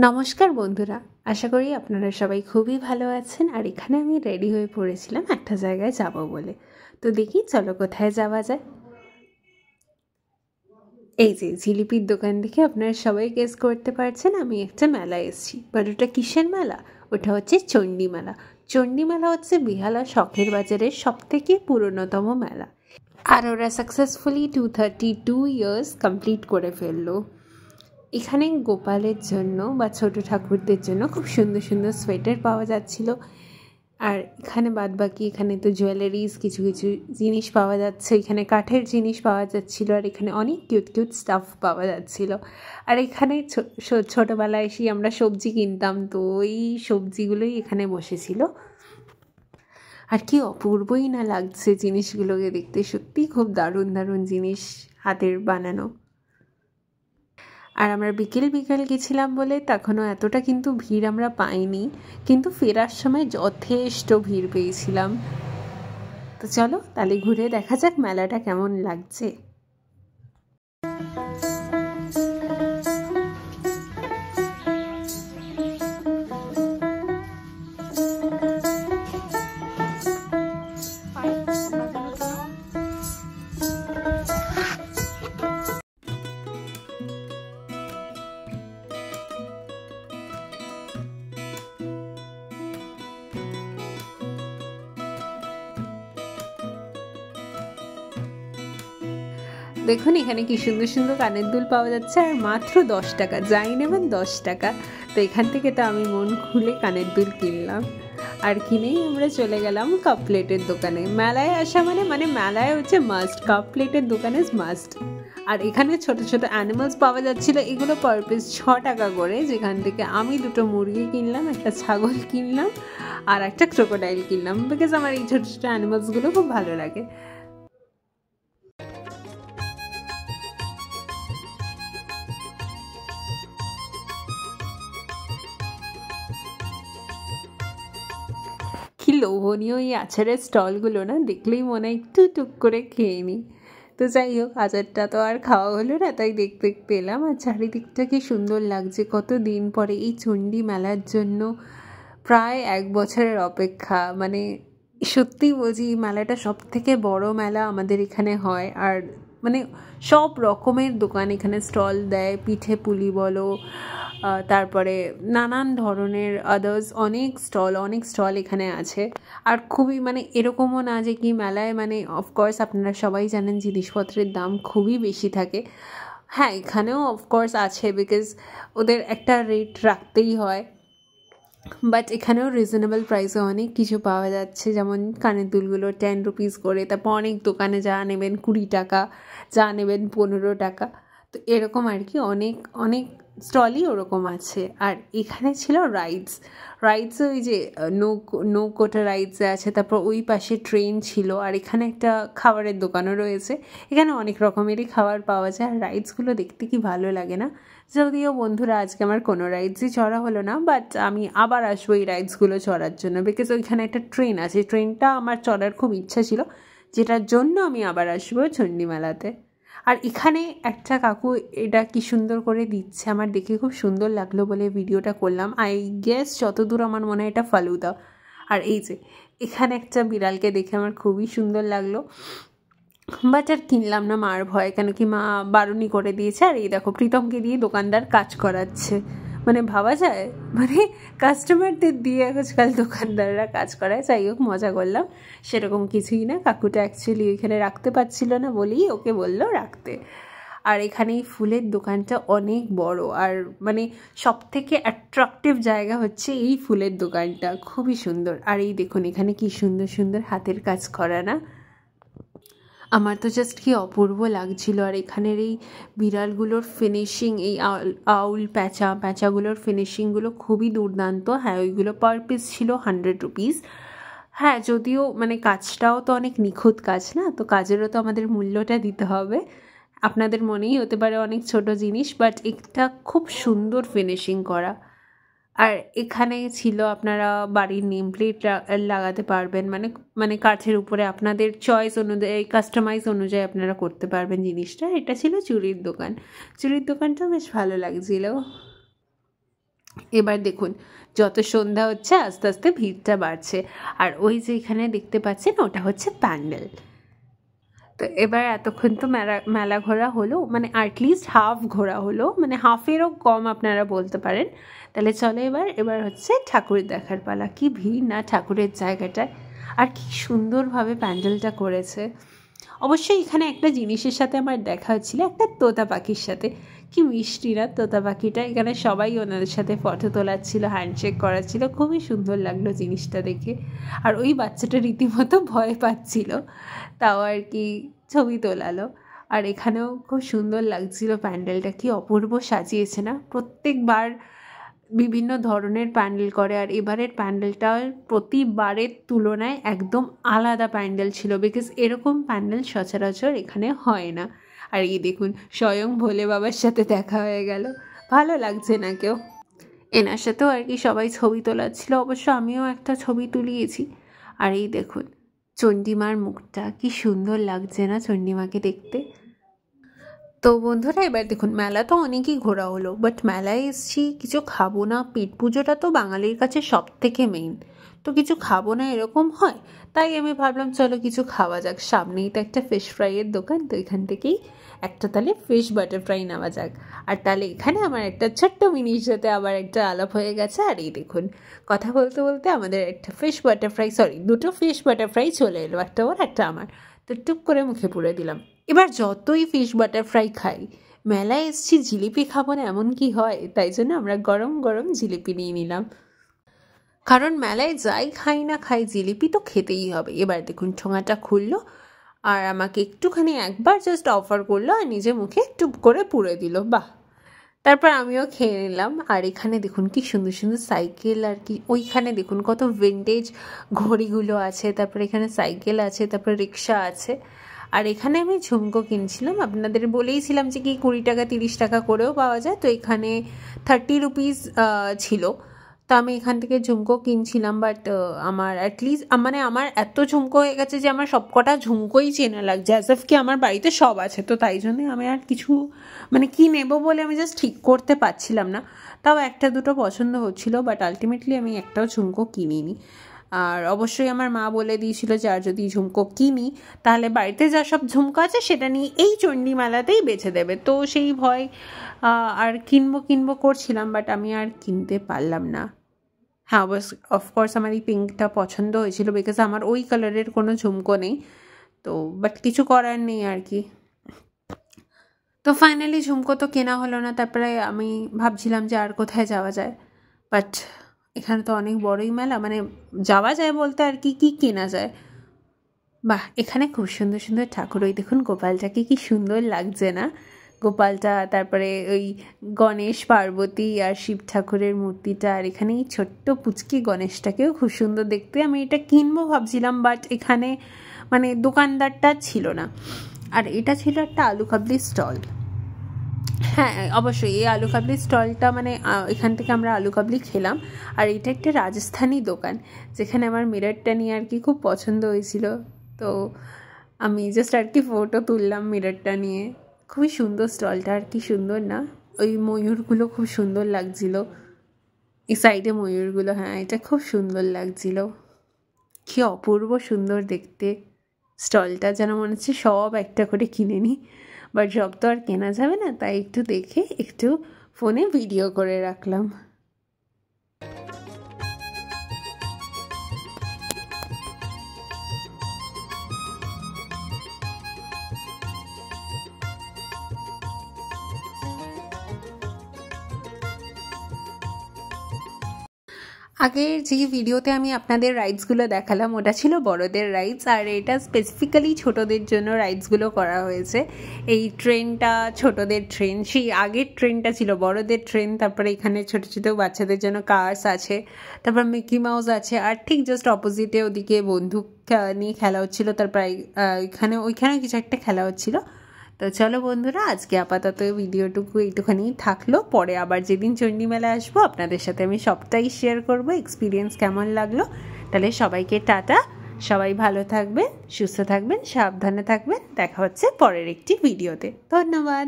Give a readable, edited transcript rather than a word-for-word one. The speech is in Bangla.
নমস্কার বন্ধুরা, আশা করি আপনারা সবাই খুবই ভালো আছেন। আর এখানে আমি রেডি হয়ে পড়েছিলাম একটা জায়গায় যাব বলে। তো দেখি চলো কোথায় যাওয়া যায়। এই যে জিলিপির দোকান দেখে আপনারা সবাই গেস করতে পারছেন আমি একটা মেলায় এসেছি। বাট ওটা কিসের মেলা? ওটা হচ্ছে চণ্ডী মেলা। চণ্ডী মেলা হচ্ছে বেহালা শখের বাজারের সবথেকে পুরনোতম মেলা। আর ওরা সাকসেসফুলি 232 ইয়ার্স কমপ্লিট করে ফেললো। এখানে গোপালের জন্য বা ছোট ঠাকুরদের জন্য খুব সুন্দর সুন্দর সোয়েটার পাওয়া যাচ্ছিল। আর এখানে বাদবাকি এখানে তো জুয়েলারিজ কিছু কিছু জিনিস পাওয়া যাচ্ছে, এখানে কাঠের জিনিস পাওয়া যাচ্ছিলো, আর এখানে অনেক কিউট কিউট স্টাফ পাওয়া যাচ্ছিল। আর এখানে ছোটোবেলায় এসেই আমরা সবজি কিনতাম, তো ওই সবজিগুলোই এখানে বসেছিল। আর কি অপূর্বই না লাগছে জিনিসগুলোকে দেখতে, সত্যিই খুব দারুণ দারুণ জিনিস হাতের বানানো। আর আমরা বিকেল গেছিলাম বলে তখনও এতটা কিন্তু ভিড় আমরা পাইনি, কিন্তু ফেরার সময় যথেষ্ট ভিড় পেয়েছিলাম। তো চলো তাহলে ঘুরে দেখা যাক মেলাটা কেমন লাগছে। দেখুন এখানে কি সুন্দর সুন্দর কানের দুল পাওয়া যাচ্ছে, আর মাত্র 10 টাকা, যাই নেবেন 10 টাকা। তো এখান থেকে তো আমি মন খুলে কানের দুল কিনলাম। আর কিনেই আমরা চলে গেলাম কাপ প্লেটের দোকানে। মেলায় আসা মানে মেলায় হচ্ছে মাস্ট, কাপ প্লেটের দোকানে মাস্ট। আর এখানে ছোট ছোট অ্যানিমালস পাওয়া যাচ্ছিলো, এগুলো পার পিস 6 টাকা করে, যেখান থেকে আমি 2টো মুরগি কিনলাম, একটা ছাগল কিনলাম আর একটা ক্রোকোডাইল কিনলাম, বিকজ আমার এই ছোটো ছোটো অ্যানিমালসগুলো খুব ভালো লাগে। কি লোভনীয় এই আচারের স্টলগুলো না, দেখলেই মনে হয় একটু টুক করে খেয়ে নিই। তো যাই হোক, আচারটা তো আর খাওয়া হলো না, তাই দেখতে দেখতে এলাম। আর চারিদিকটা কি সুন্দর লাগছে, কত দিন পরে এই চণ্ডী মেলার জন্য প্রায় 1 বছরের অপেক্ষা। মানে সত্যি বলছি, এই মেলাটা সব থেকে বড় মেলা আমাদের এখানে হয়। আর মানে সব রকমের দোকান এখানে স্টল দেয়, পিঠে পুলি বলো, তারপরে নানান ধরনের আদার্স অনেক স্টল এখানে আছে। আর খুবই মানে এরকমও না যে কি মেলায় মানে অফকোর্স আপনারা সবাই জানেন জিনিসপত্রের দাম খুবই বেশি থাকে। হ্যাঁ, এখানেও অফকোর্স আছে, বিকজ ওদের একটা রেট রাখতেই হয়। বাট এখানেও রিজনেবল প্রাইসে অনেক কিছু পাওয়া যাচ্ছে, যেমন কানের দুলগুলো 10 রুপিস করে, তারপর অনেক দোকানে যা নেবেন 20 টাকা, যা নেবেন 15 টাকা। তো এরকম আর কি অনেক অনেক স্টলই ওরকম আছে। আর এখানে ছিল রাইডস ওই যে নৌকোটা রাইডসে আছে, তারপর ওই পাশে ট্রেন ছিল, আর এখানে একটা খাবারের দোকানও রয়েছে। এখানে অনেক রকমেরই খাবার পাওয়া যায়। আর রাইডসগুলো দেখতে কি ভালো লাগে না। যদিও বন্ধুরা আজকে আমার কোনো রাইডসই চড়া হলো না, বাট আমি আবার আসবো এই রাইডসগুলো চড়ার জন্য, বিকজ ওইখানে একটা ট্রেন আছে, ট্রেনটা আমার চড়ার খুব ইচ্ছা ছিল, যেটার জন্য আমি আবার আসবো চণ্ডী মেলাতে। আর এখানে একটা কাকু এটা কি সুন্দর করে দিচ্ছে, আমার দেখে খুব সুন্দর লাগলো বলে ভিডিওটা করলাম। আই গেস যতদূর আমার মনে হয় এটা ফালুদা। আর এই যে এখানে একটা বিড়ালকে দেখে আমার খুবই সুন্দর লাগলো, বাট আর কিনলাম না মার ভয়, কেন কি মা বারণই করে দিয়েছে। আর এই দেখো প্রীতমকে দিয়ে দোকানদার কাজ করাচ্ছে, মানে ভাবা যায়, মানে কাস্টমারদের দিয়ে আজকাল দোকানদাররা কাজ করায়। যাই হোক, মজা করলাম, সেরকম কিছুই না। কাকুটা অ্যাকচুয়ালি ওইখানে রাখতে পারছিল না বলেই ওকে বললো রাখতে। আর এখানে এই ফুলের দোকানটা অনেক বড়, আর মানে সব থেকে অ্যাট্রাকটিভ জায়গা হচ্ছে এই ফুলের দোকানটা, খুবই সুন্দর। আর এই দেখুন এখানে কি সুন্দর সুন্দর হাতের কাজ করা না, আমার তো জাস্ট কি অপূর্ব লাগছিল। আর এখানের এই বিড়ালগুলোর ফিনিশিং, এই আউল প্যাঁচাগুলোর ফিনিশিংগুলো খুবই দুর্দান্ত। হ্যাঁ, ওইগুলো পার পিস ছিল 100 রুপিস। হ্যাঁ, যদিও মানে কাজটাও তো অনেক নিখুঁত কাজ না, তো কাজেরও তো আমাদের মূল্যটা দিতে হবে। আপনাদের মনেই হতে পারে অনেক ছোট জিনিস, বাট এটা খুব সুন্দর ফিনিশিং করা। আর এখানে ছিল আপনারা বাড়ির নেম প্লেট লাগাতে পারবেন, মানে মানে কাঠের উপরে আপনাদের চয়েস অনুযায়ী, কাস্টমাইজ অনুযায়ী আপনারা করতে পারবেন জিনিসটা। এটা ছিল চুড়ির দোকান। চুড়ির দোকানটা বেশ ভালো লাগছিল। এবার দেখুন যত সন্ধ্যা হচ্ছে আস্তে আস্তে ভিড়টা বাড়ছে। আর ওই যে এখানে দেখতে পাচ্ছেন ওটা হচ্ছে প্যান্ডেল। তো এবার এতক্ষণ তো মেলা ঘোরা হলো, মানে অ্যাটলিস্ট হাফ ঘোরা হলো, মানে হাফেরও কম আপনারা বলতে পারেন। তাহলে চলো এবার হচ্ছে ঠাকুর দেখার পালা। কি ভিড় না ঠাকুরের জায়গাটায়, আর কি সুন্দরভাবে প্যান্ডেলটা করেছে। অবশ্যই এখানে একটা জিনিসের সাথে আমার দেখা হচ্ছিল, একটা তোতা পাখির সাথে। কি মিষ্টি না তোতা পাখিটা। এখানে সবাই ওনাদের সাথে ফটো তোলাচ্ছিল, হ্যান্ডশেক করাচ্ছিল, খুবই সুন্দর লাগলো জিনিসটা দেখে। আর ওই বাচ্চাটা রীতিমতো ভয় পাচ্ছিল, তাও আর কি ছবি তোলালো। আর এখানেও খুব সুন্দর লাগছিল প্যান্ডেলটা, কি অপূর্ব সাজিয়েছে না। প্রত্যেকবার বিভিন্ন ধরনের প্যান্ডেল করে, আর এবারের প্যান্ডেলটা প্রতিবারের তুলনায় একদম আলাদা প্যান্ডেল ছিল, বিকজ এরকম প্যান্ডেল সচরাচর এখানে হয় না। আর এই দেখুন স্বয়ং ভোলে বাবার সাথে দেখা হয়ে গেল, ভালো লাগছে না কেউ। এনার সাথেও আর কি সবাই ছবি তোলাচ্ছিল, অবশ্য আমিও একটা ছবি তুলিয়েছি। আর এই দেখুন চণ্ডীমার মুখটা, কি সুন্দর লাগছে না চণ্ডীমাকে দেখতে। তো বন্ধুরা এবার দেখুন মেলা তো অনেকই ঘোরা হলো, বাট মেলায় এসছি কিছু খাবো না, পেট পুজোটা তো বাঙালির কাছে সব থেকে মেইন, তো কিছু খাবো না এরকম হয়। তাই আমি ভাবলাম চলো কিছু খাওয়া যাক, সামনেই তো একটা ফিশ ফ্রাইয়ের দোকান, তো এখান থেকেই একটা তাহলে ফিশ বাটার ফ্রাই নেওয়া যাক। আর তাহলে এখানে আমার একটা ছোট্ট মিনির সাথে আবার একটা আলাপ হয়ে গেছে। আর এই দেখুন কথা বলতে বলতে আমাদের একটা ফিশ বাটার ফ্রাই, দুটো ফিশ বাটার ফ্রাই চলে এলো, একটা ওর একটা আমার। তো টুক করে মুখে পুরে দিলাম। এবার যতই ফিশ বাটার ফ্রাই খাই, মেলায় এসছি জিলিপি খাবো না এমন কি হয়, তাই জন্য আমরা গরম গরম জিলিপি নিয়ে নিলাম, কারণ মেলায় যাই খাই না খাই জিলিপি তো খেতেই হবে। এবার দেখুন ঠোঙাটা খুললো আর আমাকে একটুখানি একবার জাস্ট অফার করলো আর নিজে মুখে টুপ করে পুরে দিল, বাহ। তারপর আমিও খেয়ে নিলাম। আর এখানে দেখুন কি সুন্দর সুন্দর সাইকেল, আর কি ওইখানে দেখুন কত ভিন্টেজ ঘড়িগুলো আছে, তারপরে এখানে সাইকেল আছে, তারপরে রিক্সা আছে। আর এখানে আমি ঝুমকো কিনছিলাম, আপনাদের বলেইছিলাম যে কি 20 টাকা 30 টাকা করেও পাওয়া যায়, তো এখানে 30 রুপিস ছিল। তো আমি এখান থেকে ঝুমকো কিনছিলাম, বাট আমার অ্যাটলিস্ট মানে আমার এত ঝুমকো হয়ে গেছে যে আমার সবকটা ঝুমকোই চেনা লাগছে, অ্যাজ এফ কি আমার বাড়িতে সব আছে। তো তাই জন্যে আমি আর কিছু মানে কি নেব বলে আমি জাস্ট ঠিক করতে পারছিলাম না। তাও একটা দুটো পছন্দ হচ্ছিলো, বাট আলটিমেটলি আমি একটাও ঝুমকো কিনিনি। আর অবশ্যই আমার মা বলে দিয়েছিল যে আর যদি ঝুমকো কিনি তাহলে বাড়িতে যা সব ঝুমকো আছে সেটা নিয়ে এই চণ্ডী মেলাতেই বেছে দেবে। তো সেই ভয় আর কিনবো করছিলাম, বাট আমি আর কিনতে পারলাম না। হ্যাঁ অফকোর্স আমার এই পিঙ্কটা পছন্দ হয়েছিল, বিকজ আমার ওই কালারের কোনো ঝুমকো নেই, তো বাট কিছু করার নেই আর কি। তো ফাইনালি ঝুমকো তো কেনা হলো না। তারপরে আমি ভাবছিলাম যে আর কোথায় যাওয়া যায়, বাট এখানে তো অনেক বড়ই মেলা, মানে যাওয়া যায় বলতে আর কি কেনা যায়। বাহ, এখানে খুব সুন্দর সুন্দর ঠাকুর, ওই দেখুন গোপালটাকে কি সুন্দর লাগছে না গোপালটা, তারপরে ওই গণেশ পার্বতী আর শিব ঠাকুরের মূর্তিটা, আর এখানে এই ছোট্ট পুচকি গণেশটাকেও খুব সুন্দর দেখতে। আমি এটা কিনবো ভাবছিলাম, বাট এখানে মানে দোকানদারটা ছিল না। আর এটা ছিল একটা আলু কাবলি স্টল। হ্যাঁ অবশ্যই এই আলু কাবলি স্টলটা মানে এখান থেকে আমরা আলু কাবলি খেলাম। আর এটা একটা রাজস্থানী দোকান, যেখানে আমার মিররটা নিয়ে আর কি খুব পছন্দ হয়েছিল, তো আমি জাস্ট আর কি ফটো তুললাম মিররটা নিয়ে। খুবই সুন্দর স্টলটা, আর কি সুন্দর না, ওই ময়ূরগুলো খুব সুন্দর লাগছিল, এই সাইডে ময়ূরগুলো, হ্যাঁ এটা খুব সুন্দর লাগছিল, কি অপূর্ব সুন্দর দেখতে স্টলটা, যেন মনে হচ্ছে সব একটা করে কিনে নিই, বাট সব তো আর কেনা যাবে না, তাই একটু দেখে একটু ফোনে ভিডিও করে রাখলাম। আগের যে ভিডিওতে আমি আপনাদের রাইডসগুলো দেখালাম ওটা ছিল বড়দের রাইডস, আর এটা স্পেসিফিক্যালি ছোটদের জন্য রাইডসগুলো করা হয়েছে। এই ট্রেনটা ছোটদের ট্রেন, সেই আগের ট্রেনটা ছিল বড়দের ট্রেন, তারপরে এখানে ছোট ছোট বাচ্চাদের জন্য কার্স আছে, তারপর মিকি মাউস আছে, আর ঠিক জাস্ট অপোজিটে ওদিকে বন্দুক নিয়ে খেলা হচ্ছিলো, তারপর ওইখানে কিছু একটা খেলা হচ্ছিলো। তো চলো বন্ধুরা, আজকে আপাতত ভিডিওটুকু একটুখানি থাকলো, পরে আবার যেদিন চণ্ডী মেলা আসবো আপনাদের সাথে আমি সবটাই শেয়ার করবো এক্সপিরিয়েন্স কেমন লাগলো। তাহলে সবাইকে টাটা, সবাই ভালো থাকবেন, সুস্থ থাকবেন, সাবধানে থাকবেন, দেখা হচ্ছে পরের একটি ভিডিওতে। ধন্যবাদ।